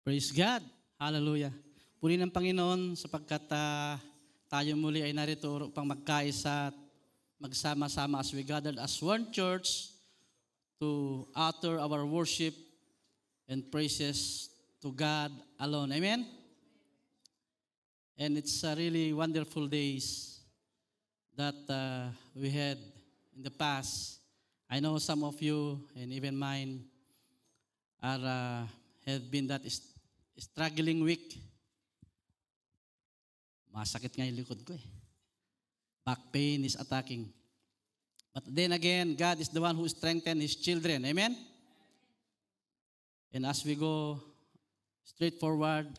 Praise God. Hallelujah. Purihin ng Panginoon sapagkat tayo muli ay narito upang magkaisa at magsama-sama as we gathered as one church to utter our worship and praises to God alone. Amen? And it's a really wonderful days that we had in the past. I know some of you and even mine are have been that struggling week. Masakit nga yung likod ko eh. Back pain is attacking. But then again, God is the one who strengthens His children. Amen? And as we go straight forward,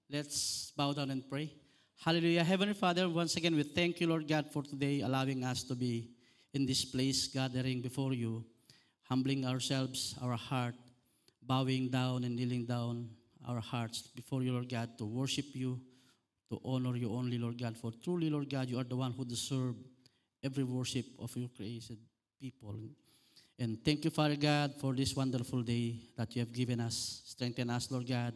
let's bow down and pray. Hallelujah. Heavenly Father, once again, we thank you, Lord God, for today, allowing us to be in this place, gathering before you, humbling ourselves, our heart, bowing down and kneeling down our hearts before you, Lord God, to worship you, to honor you only, Lord God. For truly, Lord God, you are the one who deserves every worship of your created people. And thank you, Father God, for this wonderful day that you have given us. Strengthen us, Lord God,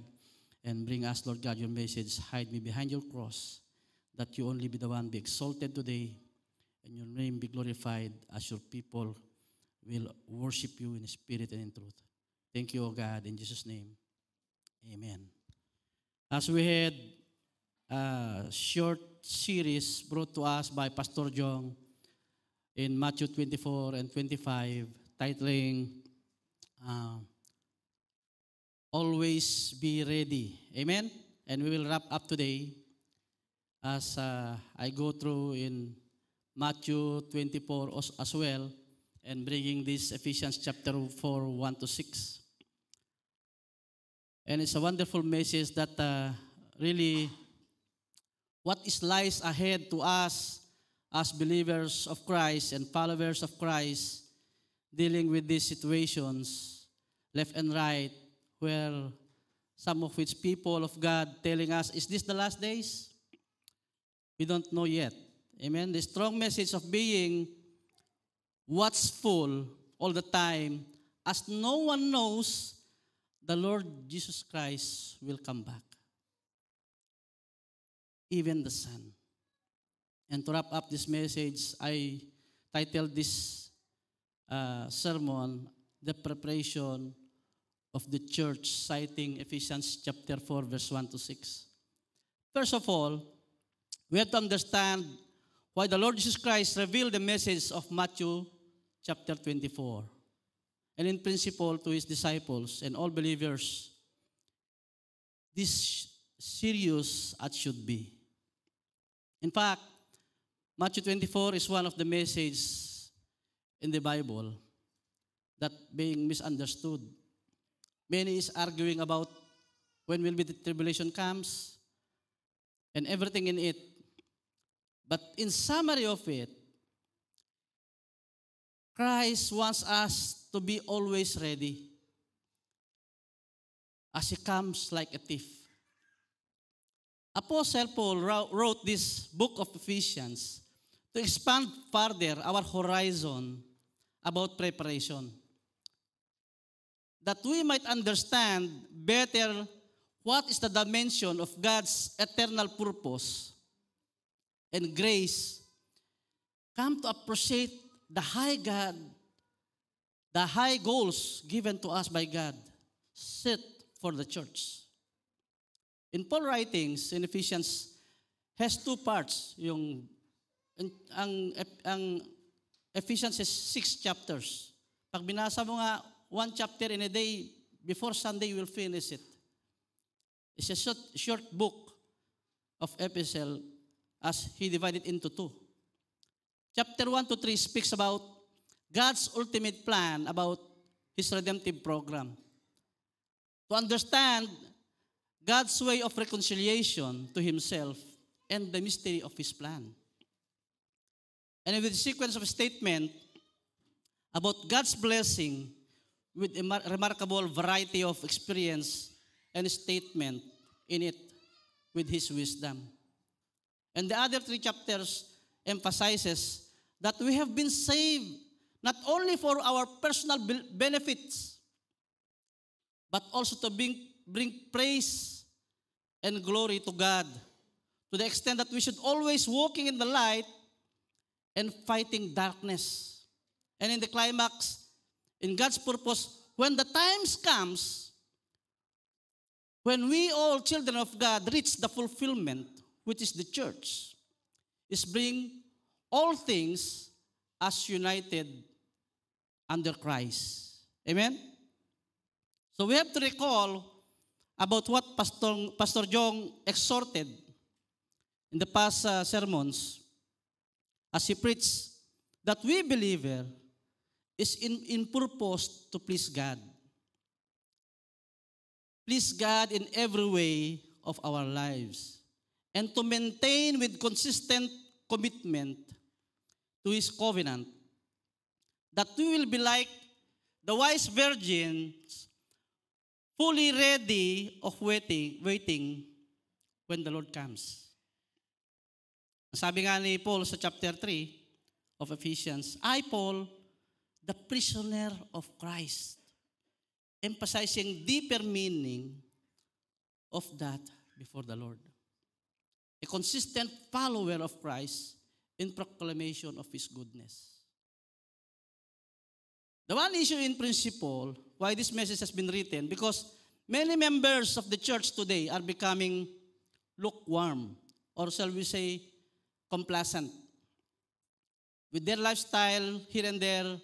and bring us, Lord God, your message. Hide me behind your cross, that you only be the one be exalted today, and your name be glorified as your people will worship you in spirit and in truth. Thank you, O God, in Jesus' name. Amen. As we had a short series brought to us by Pastor Jong in Matthew 24 and 25, titling Always Be Ready. Amen? And we will wrap up today as I go through in Matthew 24 as well, and bringing this Ephesians chapter 4, 1 to 6. And it's a wonderful message that really what is lies ahead to us as believers of Christ and followers of Christ, dealing with these situations, left and right, where some of which people of God telling us, is this the last days? We don't know yet. Amen? The strong message of being watchful all the time, as no one knows the Lord Jesus Christ will come back. Even the Son. And to wrap up this message, I titled this sermon, The Preparation of the Church, citing Ephesians chapter 4, verse 1 to 6. First of all, we have to understand why the Lord Jesus Christ revealed the message of Matthew chapter 24. And in principle to His disciples and all believers, this serious as should be. In fact, Matthew 24 is one of the messages in the Bible that being misunderstood. Many is arguing about when will be the tribulation comes and everything in it. But in summary of it, Christ wants us to be always ready as He comes like a thief. Apostle Paul wrote this book of Ephesians to expand further our horizon about preparation, that we might understand better what is the dimension of God's eternal purpose and grace, come to appreciate the high goals given to us by God, set for the church. In Paul writings in Ephesians has two parts. Ang Ephesians is 6 chapters. Pag binasa mo nga one chapter in a day, before Sunday you will finish it. It's a short book of epistle as he divided into two. Chapter 1 to 3 speaks about God's ultimate plan about His redemptive program. To understand God's way of reconciliation to Himself and the mystery of His plan. And with the sequence of statement about God's blessing with a remarkable variety of experience and statement in it with His wisdom. And the other 3 chapters emphasizes that we have been saved not only for our personal benefits, but also to bring praise and glory to God to the extent that we should always walking in the light and fighting darkness. And in the climax, in God's purpose, when the times comes, when we all children of God reach the fulfillment, which is the church, is bring all things as united under Christ. Amen? So we have to recall about what Pastor Jong exhorted in the past sermons as he preached that we believer is in purpose to please God. Please God in every way of our lives and to maintain with consistent commitment to His covenant that we will be like the wise virgins fully ready of waiting when the Lord comes. Sabi nga ni Paul sa chapter 3 of Ephesians, I, Paul, the prisoner of Christ, emphasizing deeper meaning of that before the Lord. A consistent follower of Christ in proclamation of His goodness. The one issue in principle, why this message has been written, because many members of the church today are becoming lukewarm, or shall we say, complacent. With their lifestyle here and there,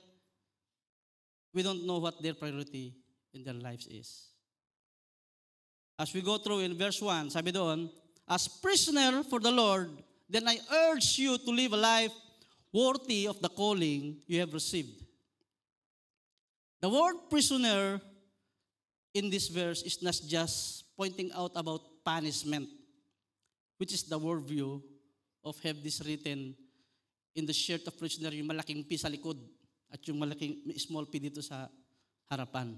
we don't know what their priority in their lives is. As we go through in verse 1, sabi doon, as prisoner for the Lord, then I urge you to live a life worthy of the calling you have received. The word prisoner in this verse is not just pointing out about punishment, which is the worldview of have this written in the shirt of prisoner, yung malaking P sa likod at yung malaking small P dito sa harapan.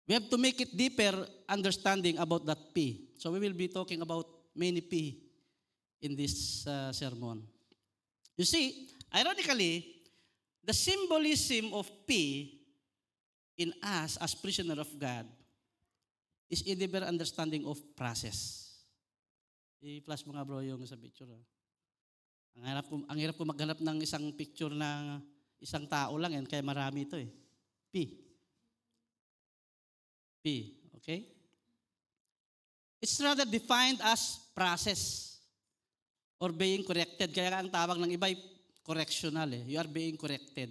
We have to make it deeper understanding about that P. So we will be talking about many P in this sermon. You see, ironically, the symbolism of P in us as prisoner of God is a deeper understanding of process. I-flash mo nga bro yung sa picture. Ang hirap ko maghanap ng isang picture na isang tao lang yan, kaya marami ito eh. P. Okay? It's rather defined as process or being corrected. Kaya ang tawag ng iba ay correctional eh. You are being corrected.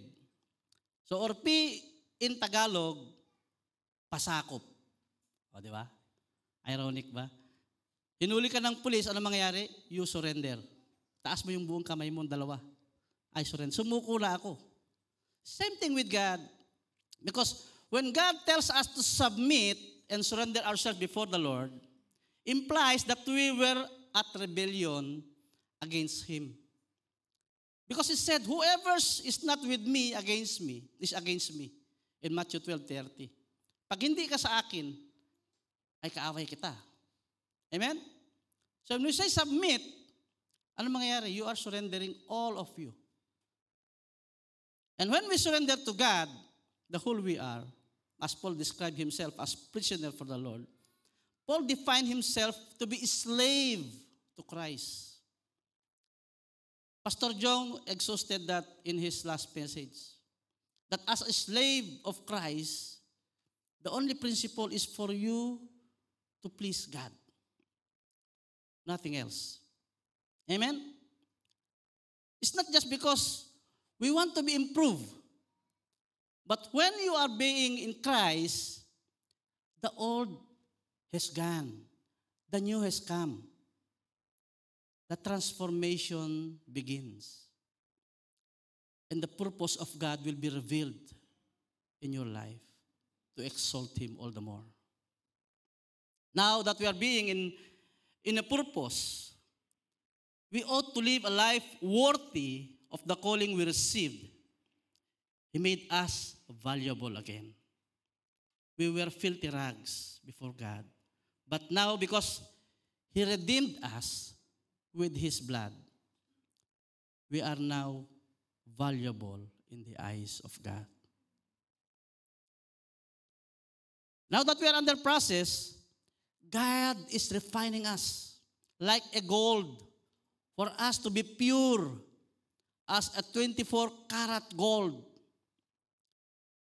So, or P in Tagalog, pasakop. O, di ba? Ironic ba? Hinuli ka ng pulis, ano mangyayari? You surrender. Taas mo yung buong kamay mo, dalawa. I surrender. Sumuko na ako. Same thing with God. Because when God tells us to submit and surrender ourselves before the Lord, implies that we were at rebellion against Him. Because He said, whoever is not with me is against me. In Matthew 12:30. Pag hindi ka sa akin, ay kaaway kita. Amen? So when we say submit, ano mangyayari? You are surrendering all of you. And when we surrender to God, the whole we are, as Paul described himself as prisoner for the Lord, Paul defined himself to be a slave to Christ. Pastor Jong exhausted that in his last message. That as a slave of Christ, the only principle is for you to please God. Nothing else. Amen? It's not just because we want to be improved. But when you are being in Christ, the old has gone. The new has come. The transformation begins. And the purpose of God will be revealed in your life to exalt Him all the more. Now that we are being in a purpose, we ought to live a life worthy of the calling we received. He made us valuable again. We were filthy rags before God. But now, because He redeemed us with His blood, we are now valuable in the eyes of God. Now that we are under process, God is refining us like a gold for us to be pure as a 24-karat gold.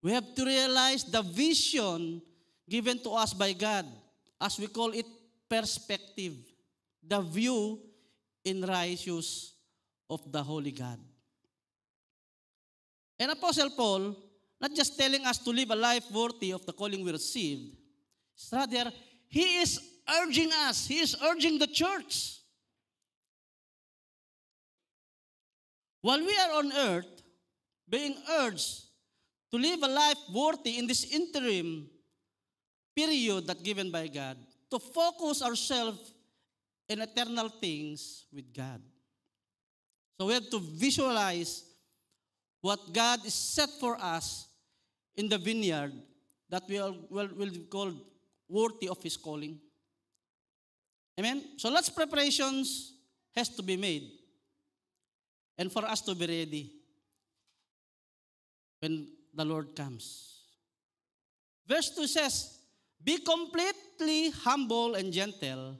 We have to realize the vision given to us by God, as we call it perspective, the view in righteous of the Holy God. And Apostle Paul, not just telling us to live a life worthy of the calling we received, rather, he is urging us, he is urging the church. While we are on earth, being urged to live a life worthy in this interim period that given by God, to focus ourselves in eternal things with God. So we have to visualize what God is set for us in the vineyard that will be called worthy of His calling. Amen? So lots of preparations has to be made. And for us to be ready when the Lord comes. Verse 2 says, be completely humble and gentle.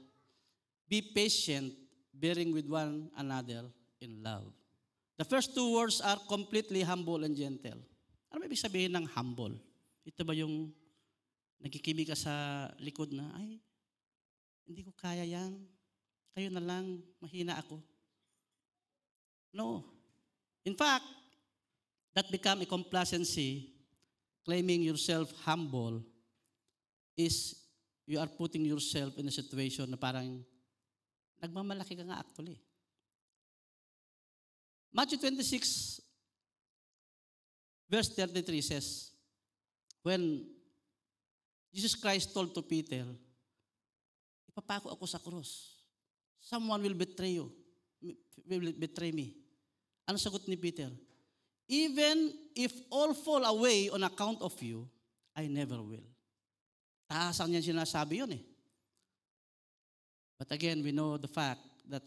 Be patient, bearing with one another in love. The first two words are completely humble and gentle. Ano ba ibig sabihin ng humble? Ito ba yung nagkikimik ka sa likod na, ay, hindi ko kaya yan. Kayo na lang, mahina ako. No. In fact, that become a complacency, claiming yourself humble, is you are putting yourself in a situation na parang nagmamalaki ka nga actually. Matthew 26, verse 33 says, when Jesus Christ told to Peter, ipapako ako sa krus. Someone will betray you, will betray me. Ano sagot ni Peter? Even if all fall away on account of you, I never will. Taasan niya sinasabi yun eh. But again, we know the fact that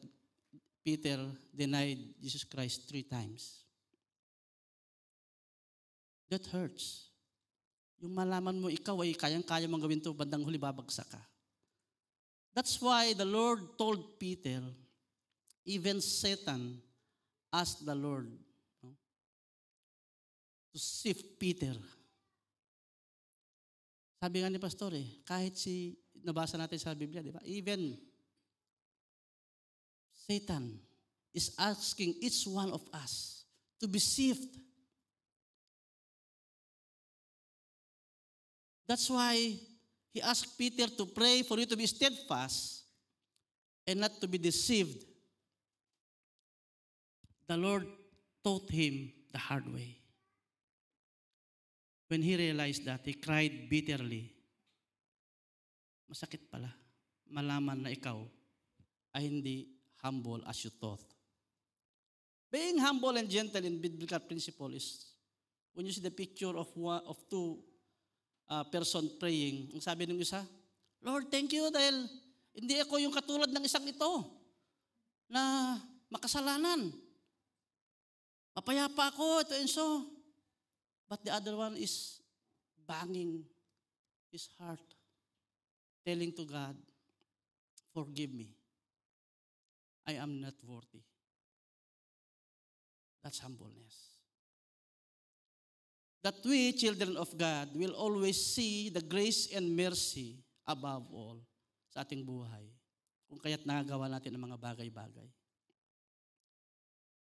Peter denied Jesus Christ 3 times. That hurts. Yung malaman mo, ikaw ay kayang-kaya mong gawin ito, bandang huli babagsak ka. That's why the Lord told Peter, even Satan asked the Lord to sift Peter. Sabi nga ni Pastor kahit nabasa natin sa Biblia, di ba? Even Satan is asking each one of us to be sifted. That's why he asked Peter to pray for you to be steadfast and not to be deceived. The Lord taught him the hard way. When he realized that, he cried bitterly. Masakit pala, malaman na ikaw ay hindi humble as you thought. Being humble and gentle in biblical principle is, when you see the picture of two person praying, ang sabi ng isa, Lord, thank you dahil hindi ako yung katulad ng isang ito na makasalanan. Mapayapa ako, ito and so. But the other one is banging his heart, telling to God, forgive me. I am not worthy. That's humbleness. That we, children of God, will always see the grace and mercy above all sa ating buhay. Kung kaya't nagagawa natin ang mga bagay-bagay.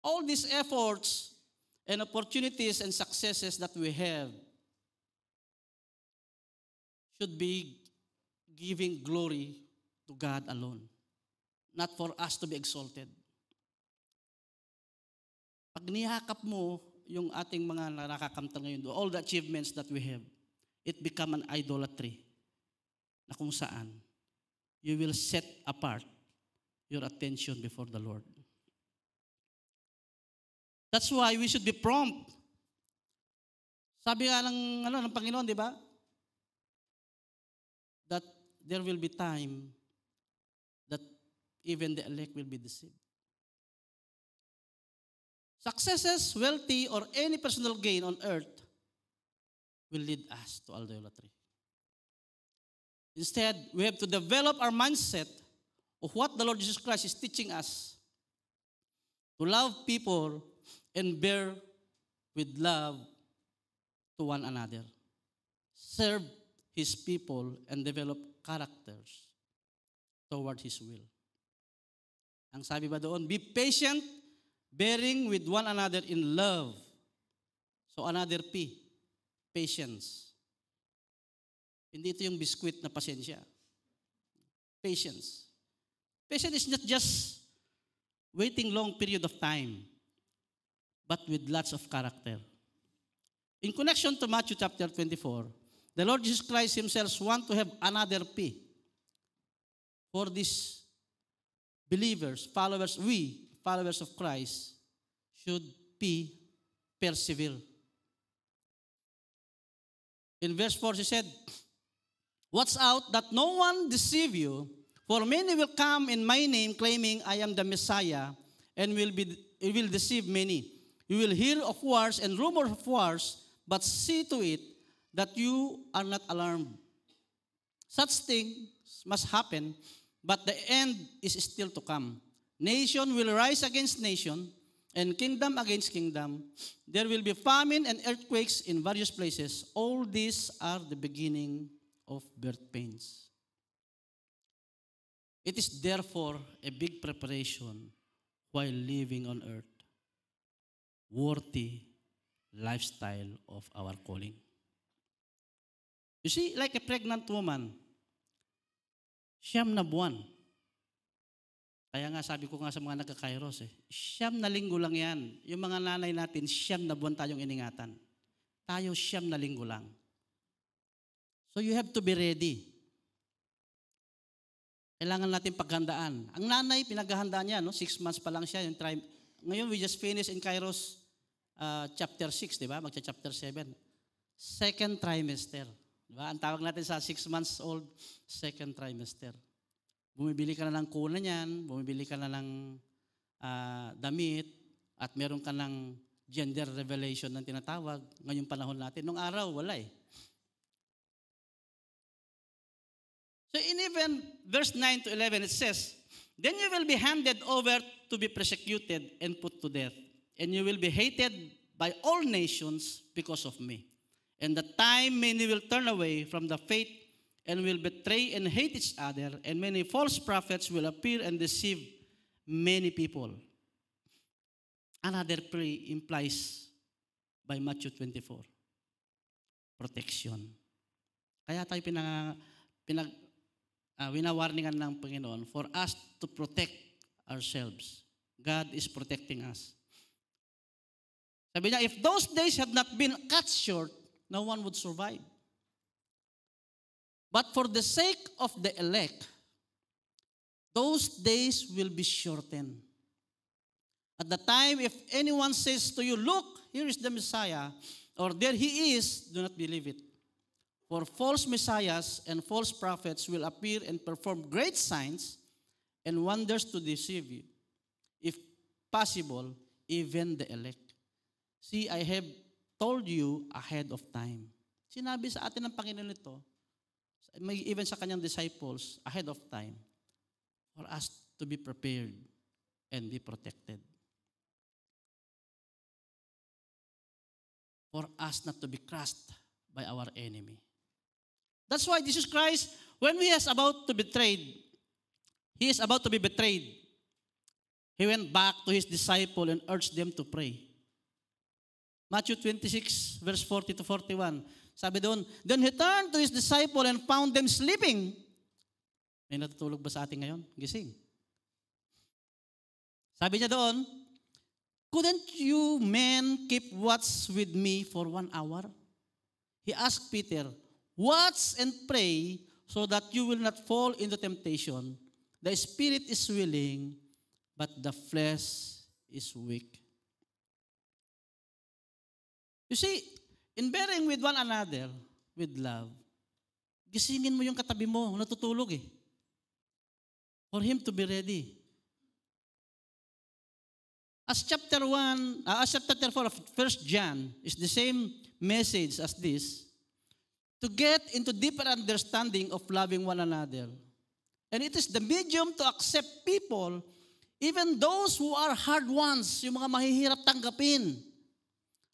All these efforts and opportunities and successes that we have should be giving glory to God alone, not for us to be exalted. Pag niyakap mo yung ating mga nakakamtan ngayon, all the achievements that we have, it become an idolatry na kung saan you will set apart your attention before the Lord. That's why we should be prompt. Sabi nga ng Panginoon, di ba? That there will be time that even the elect will be deceived. Successes, wealthy, or any personal gain on earth will lead us to idolatry. Instead, we have to develop our mindset of what the Lord Jesus Christ is teaching us. To love people and bear with love to one another. Serve His people and develop characters toward His will. Ang sabi ba doon, be patient, bearing with one another in love. So another P, patience. Hindi ito yung biskwit na pasensya. Patience. Patience is not just waiting long period of time, but with lots of character. In connection to Matthew chapter 24, the Lord Jesus Christ Himself wants to have another P for these believers, followers, we, followers of Christ, should be persevere. In verse 4, she said, watch out that no one deceive you, for many will come in my name claiming I am the Messiah, and will deceive many. You will hear of wars and rumors of wars, but see to it that you are not alarmed. Such things must happen, but the end is still to come. Nation will rise against nation, and kingdom against kingdom. There will be famine and earthquakes in various places. All these are the beginning of birth pains. It is therefore a big preparation while living on earth, worthy lifestyle of our calling. You see, like a pregnant woman, 9 na buwan. Kaya nga sabi ko nga sa mga nagka-Kairos, 9 na linggo lang yan. Yung mga nanay natin, 9 na buwan tayong iningatan. Tayo 9 na linggo lang. So you have to be ready. Kailangan natin paghandaan. Ang nanay, pinaghahandaan niya, 6 months pa lang siya. Ngayon, we just finished in Kairos chapter 6, di ba? Magcha-chapter 7. Second trimester. Di ba? Ang tawag natin sa 6 months old, second trimester. Bumibili ka na ng kuna niyan, bumibili ka na ng damit, at meron ka ng gender revelation na tinatawag. Ngayong panahon natin. Nung araw, wala eh. So in even verse 9 to 11, it says, then you will be handed over to be persecuted and put to death, and you will be hated by all nations because of me. And the time many will turn away from the faith and will betray and hate each other, and many false prophets will appear and deceive many people. Another prayer implies by Matthew 24, protection. Kaya tayo winawarningan ng Panginoon for us to protect ourselves. God is protecting us. Sabi niya, if those days had not been cut short, no one would survive. But for the sake of the elect, those days will be shortened. At the time, if anyone says to you, look, here is the Messiah, or there he is, do not believe it. For false messiahs and false prophets will appear and perform great signs and wonders to deceive you, if possible, even the elect. See, I have told you ahead of time. Sinabi sa atin ng Panginoon ito, even sa kanyang disciples, ahead of time, for us to be prepared and be protected. For us not to be crushed by our enemy. That's why Jesus Christ, when he is about to be betrayed, he went back to his disciple and urged them to pray. Matthew 26, verse 40 to 41. Sabi doon, then he turned to his disciple and found them sleeping. May natutulog ba sa atin ngayon? Gising. Sabi niya doon, couldn't you men keep watch with me for 1 hour? He asked Peter, watch and pray so that you will not fall into temptation. The spirit is willing, but the flesh is weak. You see, in bearing with one another, with love, gisingin mo yung katabi mo, natutulog eh. For him to be ready. As chapter 4 of 1 John is the same message as this, to get into deeper understanding of loving one another. And it is the medium to accept people, even those who are hard ones, yung mga mahihirap tanggapin.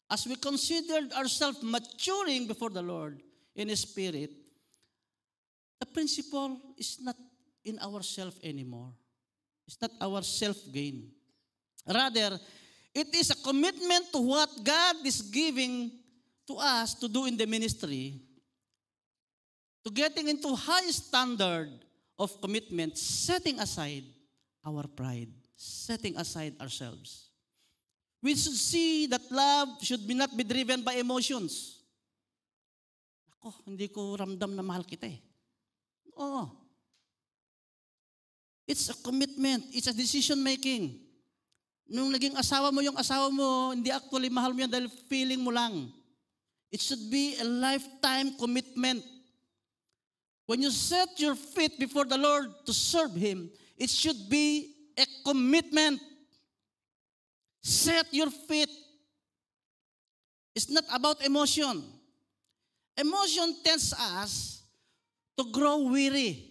As we considered ourselves maturing before the Lord in His Spirit, the principle is not in ourselves anymore. It's not our self-gain. Rather, it is a commitment to what God is giving to us to do in the ministry, to getting into high standard of commitment, setting aside our pride, setting aside ourselves. We should see that love should not be driven by emotions. Ako, hindi ko ramdam na mahal kita eh. Oo. It's a commitment. It's a decision making. Nung naging asawa mo yung asawa mo, hindi actually mahal mo yan dahil feeling mo lang. It should be a lifetime commitment. When you set your feet before the Lord to serve Him, it should be a commitment. Set your feet. It's not about emotion. Emotion tends us to grow weary.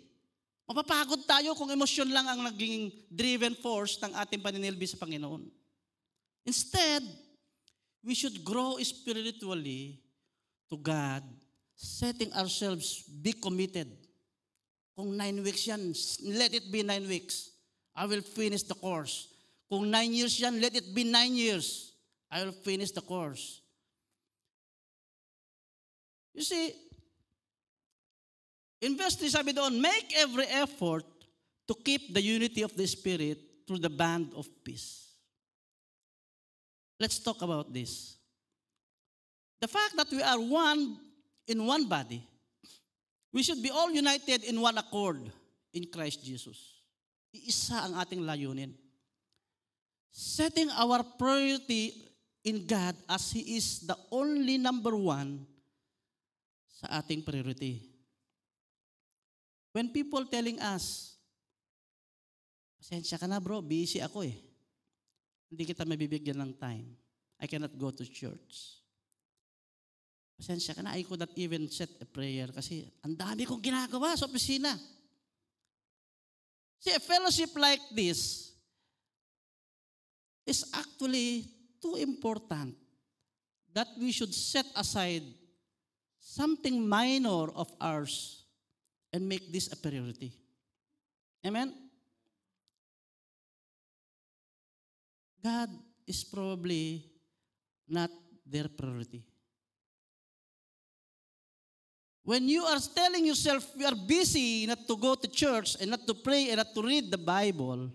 Mapapagod tayo kung emosyon lang ang naging driven force ng ating paninilbi sa Panginoon. Instead, we should grow spiritually to God, setting ourselves, be committed. Kung 9 weeks yan, let it be 9 weeks. I will finish the course. Kung 9 years yan, let it be 9 years. I will finish the course. You see, in verse 3, sabi doon, make every effort to keep the unity of the Spirit through the band of peace. Let's talk about this. The fact that we are one in one body, we should be all united in one accord in Christ Jesus. Iisa ang ating layunin. Setting our priority in God as He is the only number one sa ating priority. When people telling us, pasensya ka na bro, busy ako eh. Hindi kita mabibigyan ng time. I cannot go to church. Pasensya ka na, I could not even set a prayer kasi ang dami kong ginagawa sa opisina. See, a fellowship like this is actually too important that we should set aside something minor of ours and make this a priority. Amen? God is probably not their priority. When you are telling yourself you are busy not to go to church and not to pray and not to read the Bible,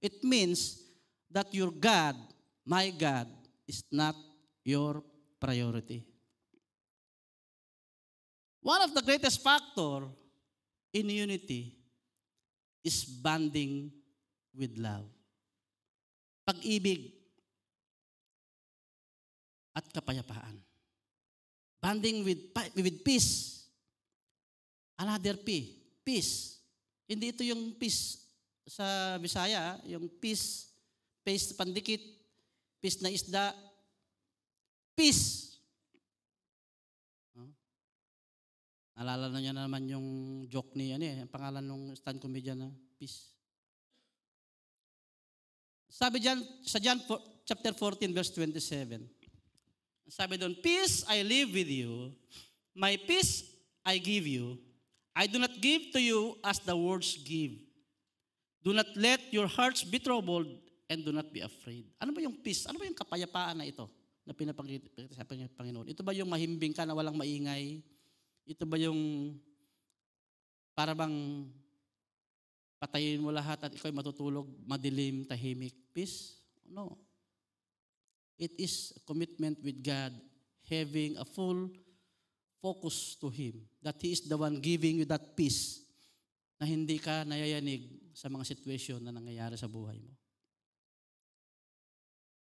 it means that your God, my God, is not your priority. One of the greatest factors in unity is bonding with love. Pag-ibig at kapayapaan. Bonding with peace. Another P, peace. Hindi ito yung peace sa Bisaya, yung peace pandikit, peace na isda. Peace. Alala na niya naman yung joke ni, ang pangalan ng stand comedian na peace. Sabi diyan sa John chapter 14 verse 27. Sabi doon, peace I live with you, my peace I give you. I do not give to you as the words give. Do not let your hearts be troubled and do not be afraid. Ano ba yung peace? Ano ba yung kapayapaan na ito na pinapakita sa Panginoon? Ito ba yung mahimbing ka na walang maingay? Ito ba yung para bang patayin mo lahat at ikaw ay matutulog, madilim, tahimik? Peace? No. It is a commitment with God, having a full focus to Him, that He is the one giving you that peace na hindi ka nayayanig sa mga sitwasyon na nangyayari sa buhay mo.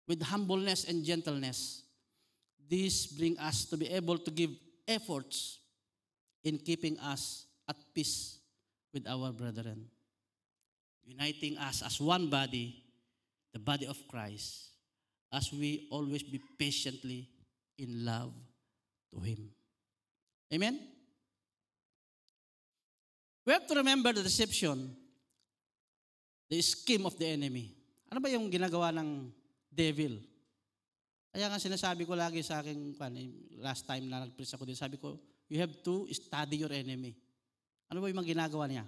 With humbleness and gentleness, this bring us to be able to give efforts in keeping us at peace with our brethren, uniting us as one body, the body of Christ, as we always be patiently in love to Him. Amen? We have to remember the deception, the scheme of the enemy. Ano ba yung ginagawa ng devil? Kaya nga sinasabi ko lagi sa aking, last time na nag-preach ako din, sabi ko, you have to study your enemy. Ano ba yung mga ginagawa niya?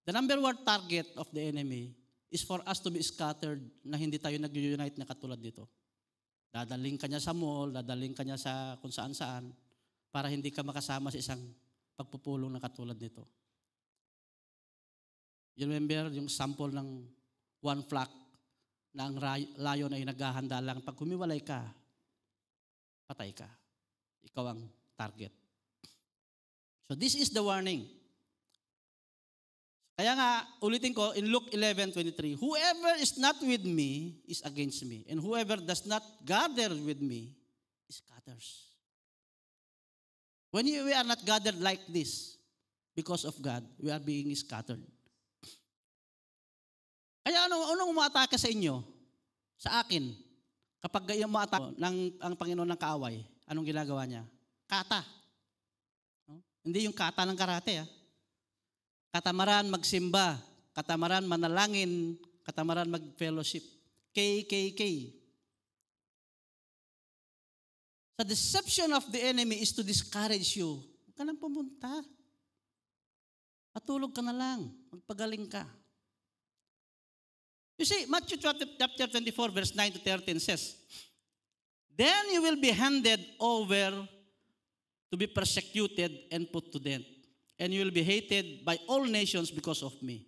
The number one target of the enemy is for us to be scattered na hindi tayo nag-unite na katulad dito. Dadaling ka niya sa mall, dadaling ka niya sa kung saan-saan para hindi ka makasama sa isang pagpupulong na katulad nito. You remember yung sample ng one flock na ang lion ay naghahanda lang. Pag humiwalay ka, patay ka. Ikaw ang target. So this is the warning. Kaya nga, ulitin ko, in Luke 11:23, whoever is not with me is against me, and whoever does not gather with me scatters. When we are not gathered like this, because of God, we are being scattered. Kaya anong umaatake sa inyo? Sa akin. Kapag umaatake ang Panginoon ng kaaway, anong ginagawa niya? Kata. No? Hindi yung kata ng karate. Katamaran magsimba, katamaran manalangin, katamaran mag-fellowship. KKK. The deception of the enemy is to discourage you. Huwag ka nang pumunta. Patulog ka na lang. Magpagaling ka. You see, Matthew chapter 24, verse 9 to 13 says, then you will be handed over to be persecuted and put to death. And you will be hated by all nations because of me.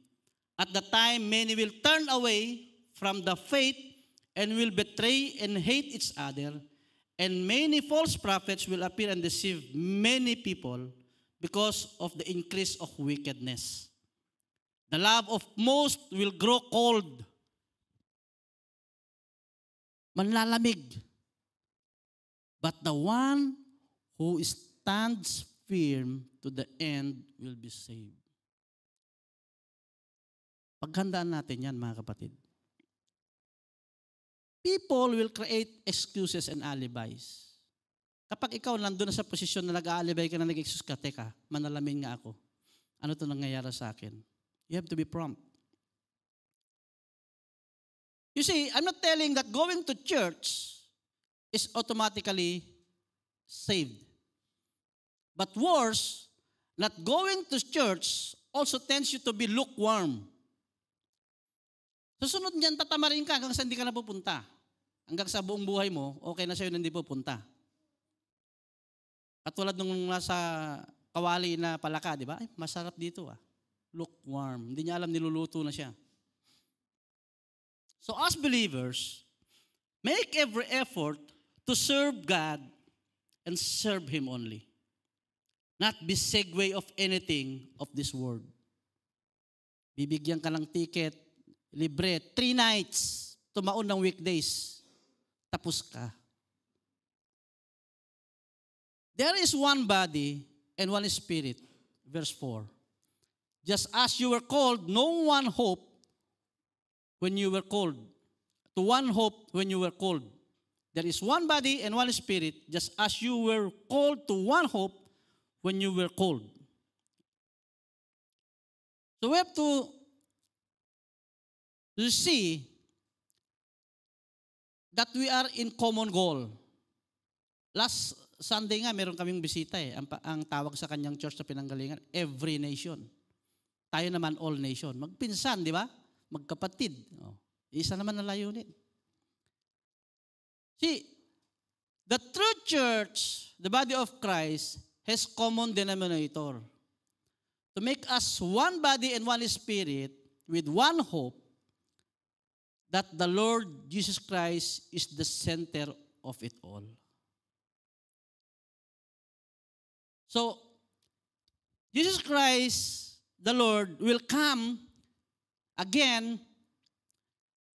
At the time, many will turn away from the faith and will betray and hate each other. And many false prophets will appear and deceive many people because of the increase of wickedness. The love of most will grow cold. Manlalamig. But the one who stands firm to the end will be saved. Paghandaan natin yan, mga kapatid. People will create excuses and alibis. Kapag ikaw nandun na sa posisyon na nag-aalibay ka na nag-excuse ka, teka, manalamin nga ako. Ano ito nangyayari sa akin? You have to be prompt. You see, I'm not telling that going to church is automatically saved. But worse, not going to church also tends you to be lukewarm. Susunod niyan, tatamarin ka hanggang sa hindi ka na pupunta. Hanggang sa buong buhay mo, okay na sa'yo na hindi pupunta. Katulad nung nasa kawali na palaka, di ba? Ay, masarap dito Lukewarm. Hindi niya alam, niluluto na siya. So as believers, make every effort to serve God and serve Him only. Not be segue of anything of this world. Bibigyan ka ng ticket, libre, 3 nights, tumaon ng weekdays, tapos ka. There is one body and one spirit. Verse 4. Just as you were called, no one hope when you were called. To one hope when you were called. There is one body and one spirit, just as you were called to one hope when you were called. So we have to see that we are in common goal. Last Sunday nga, meron kaming bisita Ang tawag sa kanyang church na pinanggalingan, every nation. Tayo naman all nation. Magpinsan, di ba? Magkapatid. Isa naman na layunin. See, the true church, the body of Christ, has common denominator. To make us one body and one spirit with one hope that the Lord Jesus Christ is the center of it all. So, Jesus Christ, the Lord, will come again,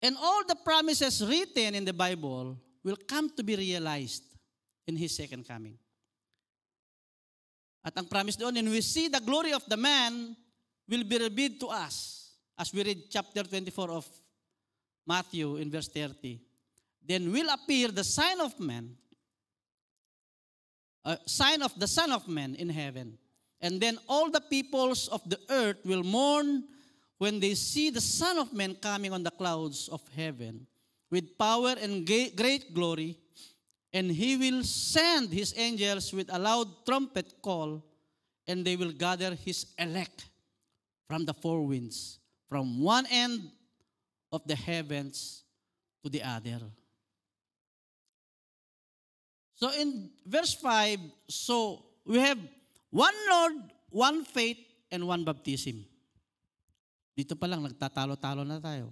and all the promises written in the Bible will come to be realized in His second coming. At ang promise doon, and we see the glory of the man will be revealed to us. As we read chapter 24 of Matthew in verse 30. Then will appear the sign of man, sign of the Son of Man in heaven. And then all the peoples of the earth will mourn when they see the Son of Man coming on the clouds of heaven with power and great glory. And he will send his angels with a loud trumpet call, and they will gather his elect from the four winds, from one end of the heavens to the other. So in verse 5, so we have one Lord, one faith, and one baptism. Dito pa lang, nagtatalo-talo na tayo.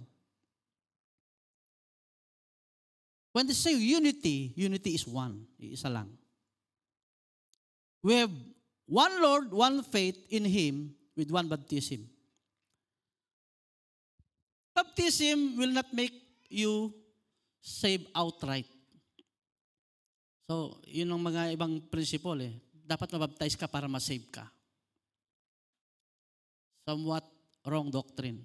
When they say unity, unity is one. Isa lang. We have one Lord, one faith in Him with one baptism. Baptism will not make you save outright. So, yun ang mga ibang principle eh. Dapat mabaptize ka para masave ka. Somewhat wrong doctrine.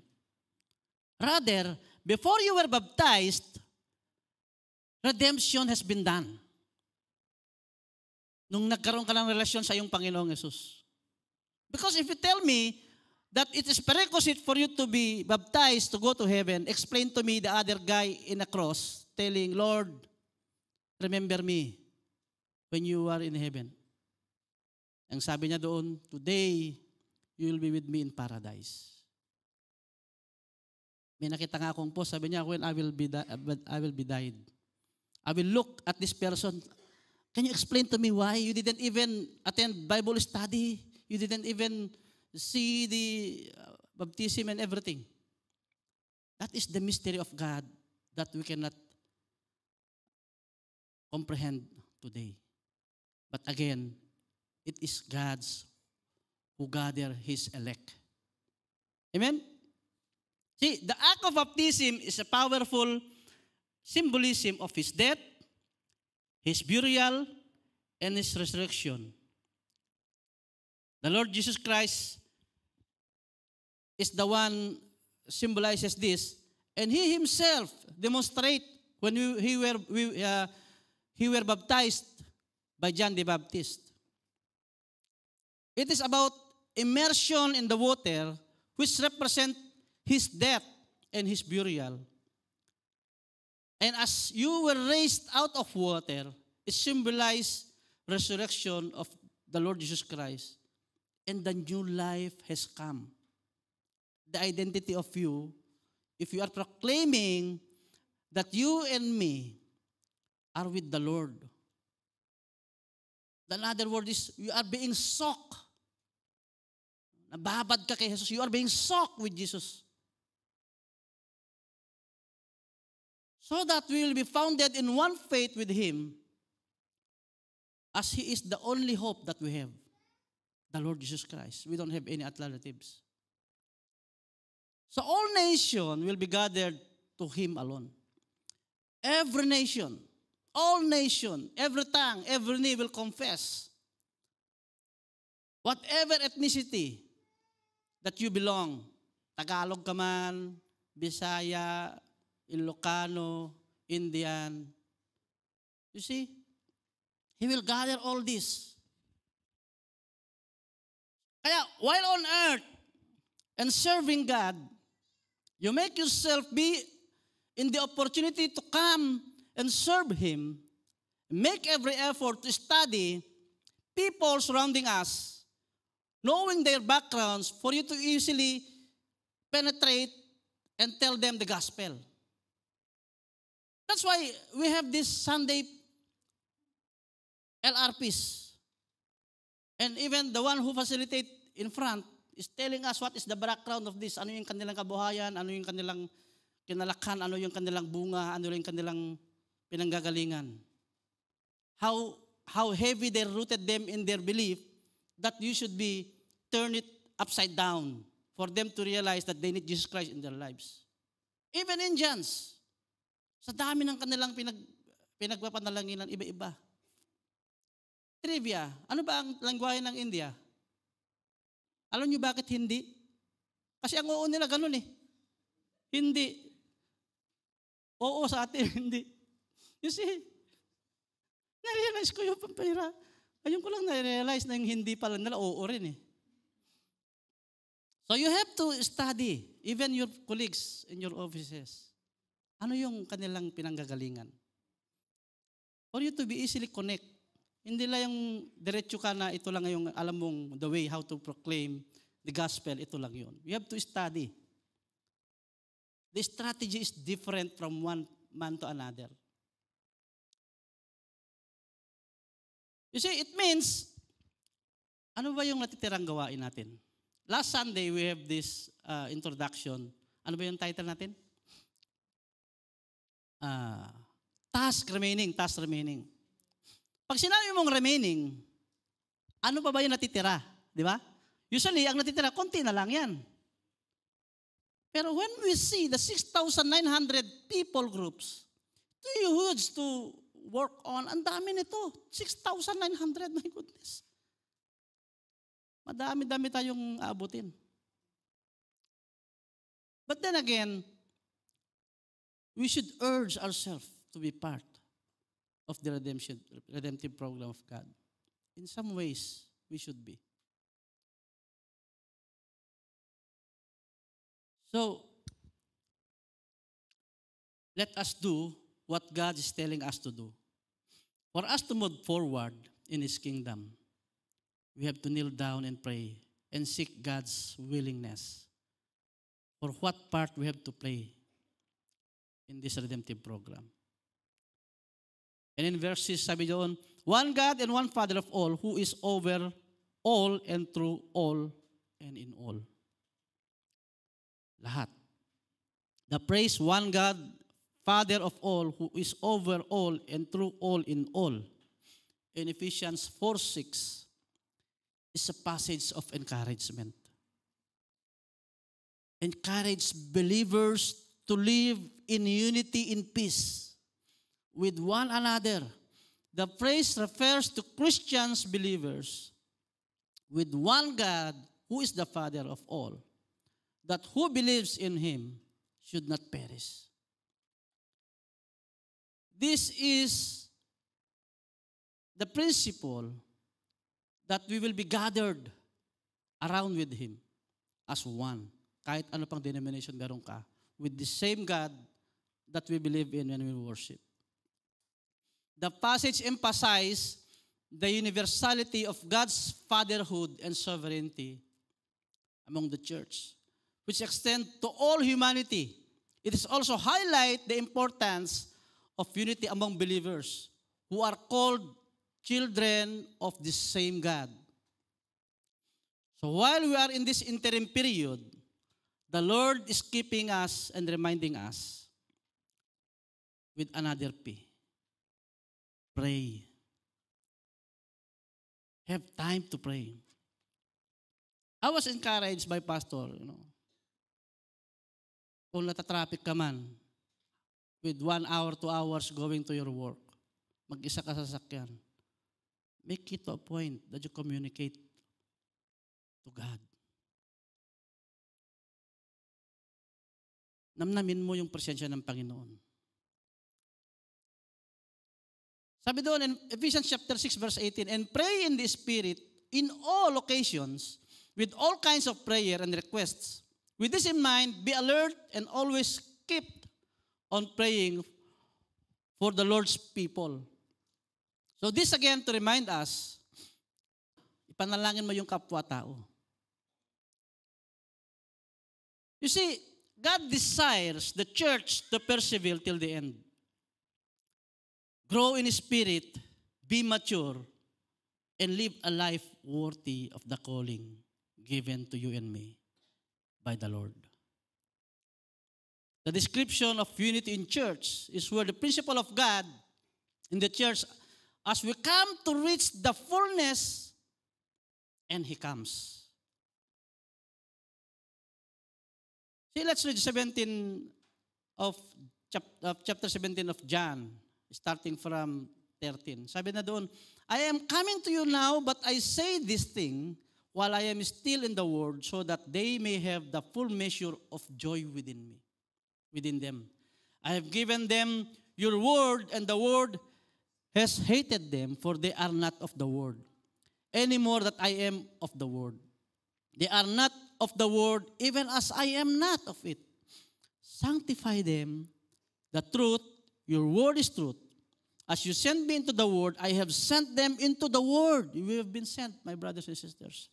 Rather, before you were baptized, redemption has been done. Nung nagkaroon ka ng relasyon sa iyong Panginoong Yesus. Because if you tell me that it is prerequisite for you to be baptized to go to heaven, explain to me the other guy in a cross telling, Lord, remember me when you are in heaven. Ang sabi niya doon, today, you will be with me in paradise. May nakita nga akong post, sabi niya, when I will be died. I will look at this person. Can you explain to me why you didn't even attend Bible study? You didn't even see the baptism and everything. That is the mystery of God that we cannot comprehend today. But again, it is God's who gather His elect. Amen? See, the act of baptism is a powerful symbolism of His death, His burial, and His resurrection. The Lord Jesus Christ is the one symbolizes this, and He Himself demonstrate when He were baptized by John the Baptist. It is about immersion in the water, which represent His death and His burial. And as you were raised out of water, it symbolizes resurrection of the Lord Jesus Christ. And the new life has come. The identity of you, if you are proclaiming that you and me are with the Lord. Another word is, you are being soaked. Nababad ka kay Jesus. You are being soaked with Jesus. So that we will be founded in one faith with Him, as He is the only hope that we have, the Lord Jesus Christ. We don't have any alternatives. So all nations will be gathered to Him alone. Every nation, all nation, every tongue, every knee will confess. Whatever ethnicity that you belong, Tagalog ka man, Bisaya, Ilocano, Indian. You see? He will gather all this. Kaya, while on earth and serving God, you make yourself be in the opportunity to come and serve Him. Make every effort to study people surrounding us, knowing their backgrounds, for you to easily penetrate and tell them the gospel. That's why we have this Sunday LRPs. And even the one who facilitate in front is telling us what is the background of this. Ano yung kanilang kabuhayan, ano yung kanilang kinalakhan, ano yung kanilang bunga, ano yung kanilang pinanggagalingan. How heavy they rooted them in their belief that you should be turn it upside down for them to realize that they need Jesus Christ in their lives. Even Indians, sa dami ng kanilang pinagpapanalanginan, iba-iba. Trivia, ano ba ang lengguwahe ng India? Alam niyo bakit hindi? Kasi ang oo nila ganun eh. Hindi. Oo sa atin, hindi. You see, na-realize ko yung pampira. Ayun ko lang na-realize na yung hindi pala nila, oo rin eh. So you have to study, even your colleagues in your offices. Ano yung kanilang pinanggagalingan? For you to be easily connect. Hindi lang yung diretso ka na ito lang yung alam mong the way how to proclaim the gospel, ito lang yun. You have to study. The strategy is different from one man to another. You see, it means, ano ba yung natitirang gawain natin? Last Sunday, we have this introduction. Ano ba yung title natin? Task remaining. Pag sinabi mong remaining, ano pa ba yung natitira? Di ba? Usually, ang natitira, konti na lang yan. Pero when we see the 6,900 people groups, ito huge to work on. Ang dami nito. 6,900, my goodness. Madami-dami tayong aabutin. But then again, we should urge ourselves to be part of the redemptive program of God. In some ways, we should be. So, let us do what God is telling us to do. For us to move forward in His kingdom, we have to kneel down and pray and seek God's willingness for what part we have to play in this redemptive program. And in verses, sabi doon, one God and one Father of all, who is over all and through all and in all. Lahat. The praise one God, Father of all, who is over all and through all in all. In Ephesians 4:6 is a passage of encouragement. Encourage believers to live in unity in peace with one another. The phrase refers to Christians believers with one God who is the Father of all, that who believes in Him should not perish. This is the principle that we will be gathered around with Him as one. Kahit ano pang denomination meron ka, with the same God that we believe in when we worship. The passage emphasizes the universality of God's fatherhood and sovereignty among the church, which extend to all humanity. It is also highlight the importance of unity among believers who are called children of the same God. So while we are in this interim period, the Lord is keeping us and reminding us with another P. Pray. Have time to pray. I was encouraged by Pastor, kung natatraffic ka man, with 1 hour, 2 hours going to your work, mag-isa ka sa sasakyan, make it a point that you communicate to God. Namnamin mo yung presensya ng Panginoon. Sabi doon in Ephesians chapter 6 verse 18, and pray in the Spirit in all occasions with all kinds of prayer and requests. With this in mind, be alert and always keep on praying for the Lord's people. So this again to remind us, ipanalangin mo yung kapwa-tao. You see, God desires the church to persevere till the end. Grow in spirit, be mature, and live a life worthy of the calling given to you and me by the Lord. The description of unity in church is where the principle of God in the church, as we come to reach the fullness, and He comes. See, let's read 17 of chapter 17 of John, starting from 13. Sabi na doon, I am coming to you now, but I say this thing while I am still in the world, so that they may have the full measure of joy within them. I have given them your word, and the word has hated them, for they are not of the world, any more that I am of the world. They are not of the world, even as I am not of it. Sanctify them, the truth, your word is truth. As you sent me into the world, I have sent them into the world. We have been sent, my brothers and sisters.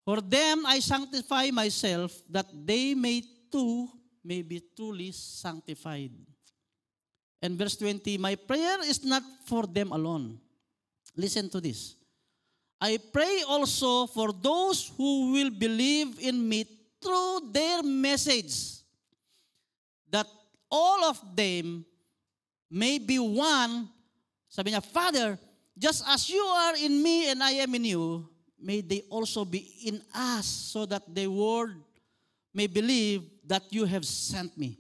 For them I sanctify myself, that they may be truly sanctified. And verse 20, my prayer is not for them alone. Listen to this. I pray also for those who will believe in me through their message, that all of them may be one. Sabi niya, Father, just as you are in me and I am in you, may they also be in us, so that the world may believe that you have sent me.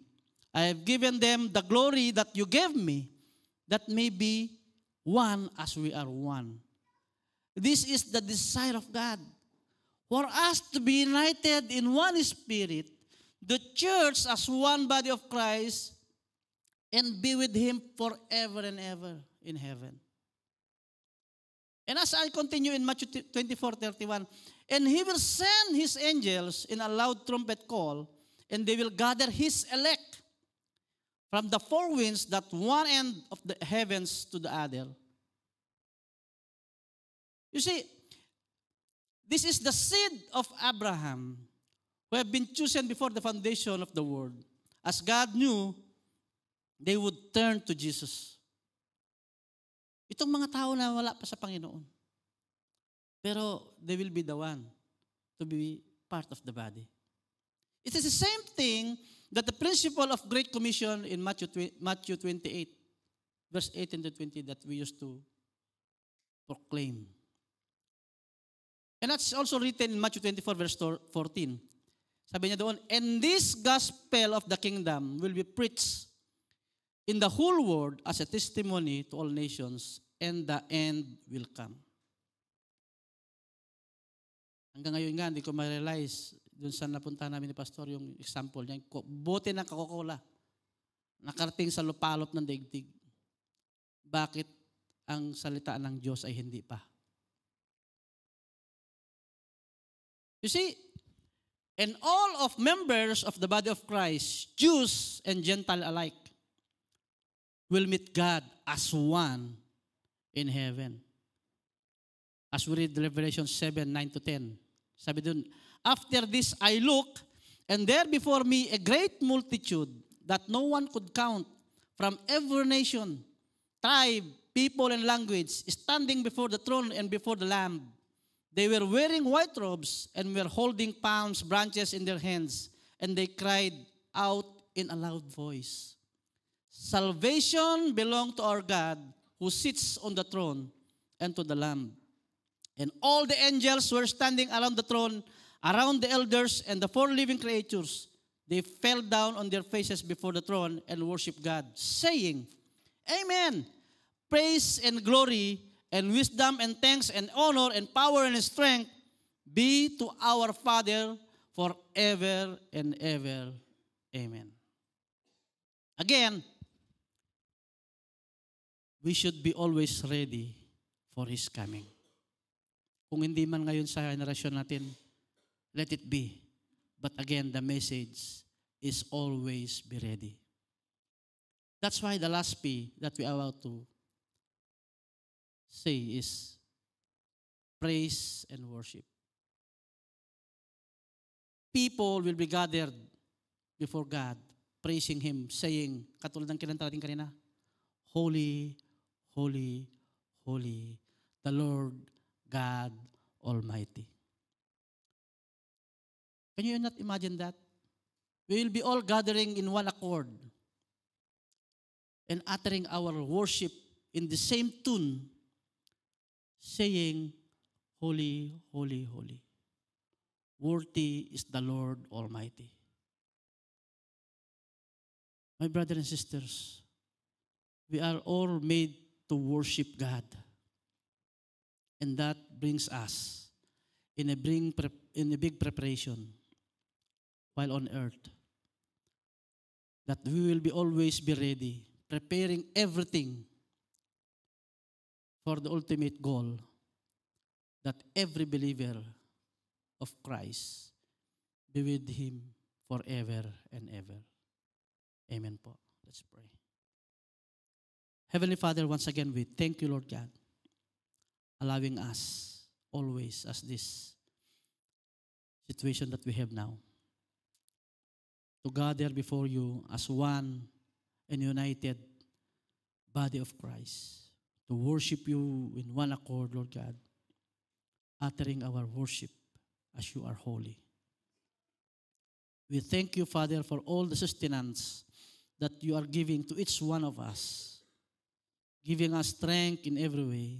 I have given them the glory that you gave me, that may be one as we are one. This is the desire of God, for us to be united in one spirit, the church as one body of Christ, and be with Him forever and ever in heaven. And as I continue in Matthew 24:31, and He will send His angels in a loud trumpet call, and they will gather His elect from the four winds, that one end of the heavens to the other. You see, this is the seed of Abraham, who have been chosen before the foundation of the world. As God knew, they would turn to Jesus. Itong mga tao na wala pa sa Panginoon. Pero they will be the one to be part of the body. It is the same thing that the principle of Great Commission in Matthew 28, verse 18 to 20 that we used to proclaim. And that's also written in Matthew 24, verse 14. Sabi niya doon, and this gospel of the kingdom will be preached in the whole world as a testimony to all nations, and the end will come. Hanggang ngayon nga, hindi ko ma-realize dun sa napunta namin ni Pastor yung example niya, bote ng Coca-Cola, nakarating sa lupalop ng daigdig. Bakit ang salita ng Diyos ay hindi pa? You see, and all of members of the body of Christ, Jews and Gentile alike, will meet God as one in heaven. As we read Revelation 7, 9 to 10. Sabi dun, after this I look, and there before me a great multitude that no one could count, from every nation, tribe, people, and language, standing before the throne and before the Lamb. They were wearing white robes and were holding palm branches in their hands, and they cried out in a loud voice, salvation belongs to our God who sits on the throne and to the Lamb. And all the angels were standing around the throne, around the elders and the four living creatures. They fell down on their faces before the throne and worshiped God, saying, Amen. Praise and glory and wisdom and thanks and honor and power and strength be to our Father forever and ever. Amen. Again, we should be always ready for His coming. Kung hindi man ngayon sa generasyon natin, let it be. But again, the message is always be ready. That's why the last P that we are about to say is praise and worship. People will be gathered before God, praising Him, saying, katulad ng kinanta natin kanina, Holy, holy, holy, the Lord God Almighty. Can you not imagine that? We will be all gathering in one accord and uttering our worship in the same tune, saying, Holy, holy, holy. Worthy is the Lord Almighty. My brothers and sisters, we are all made to worship God. And that brings us in a big preparation while on earth. That we will be always be ready, preparing everything for the ultimate goal, that every believer of Christ be with him forever and ever. Amen po. Let's pray. Heavenly Father, once again, we thank you, Lord God, allowing us always as this situation that we have now to gather before you as one and united body of Christ, to worship you in one accord, Lord God, uttering our worship as you are holy. We thank you, Father, for all the sustenance that you are giving to each one of us, giving us strength in every way,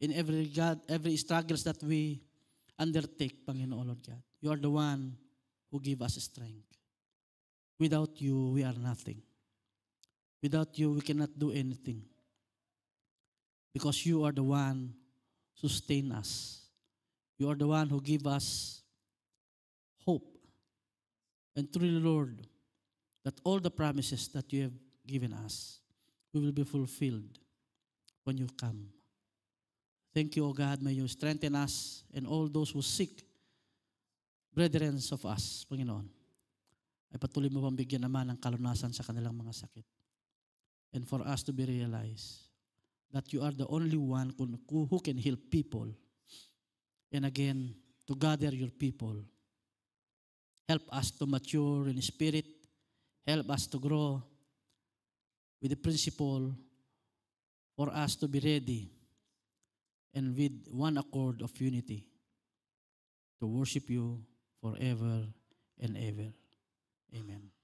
in every struggles that we undertake, Panginoon, Lord God. You are the one who give us strength. Without you, we are nothing. Without you, we cannot do anything. Because you are the one who sustain us. You are the one who give us hope. And truly, Lord, that all the promises that you have given us will be fulfilled when you come. Thank you, O God. May you strengthen us and all those who seek brethren of us, Panginoon. Ay patuloy mo pang bigyan naman ng kalunasan sa kanilang mga sakit. And for us to be realized that you are the only one who can heal people. And again, to gather your people. Help us to mature in spirit. Help us to grow with the principle for us to be ready and with one accord of unity to worship you forever and ever. Amen.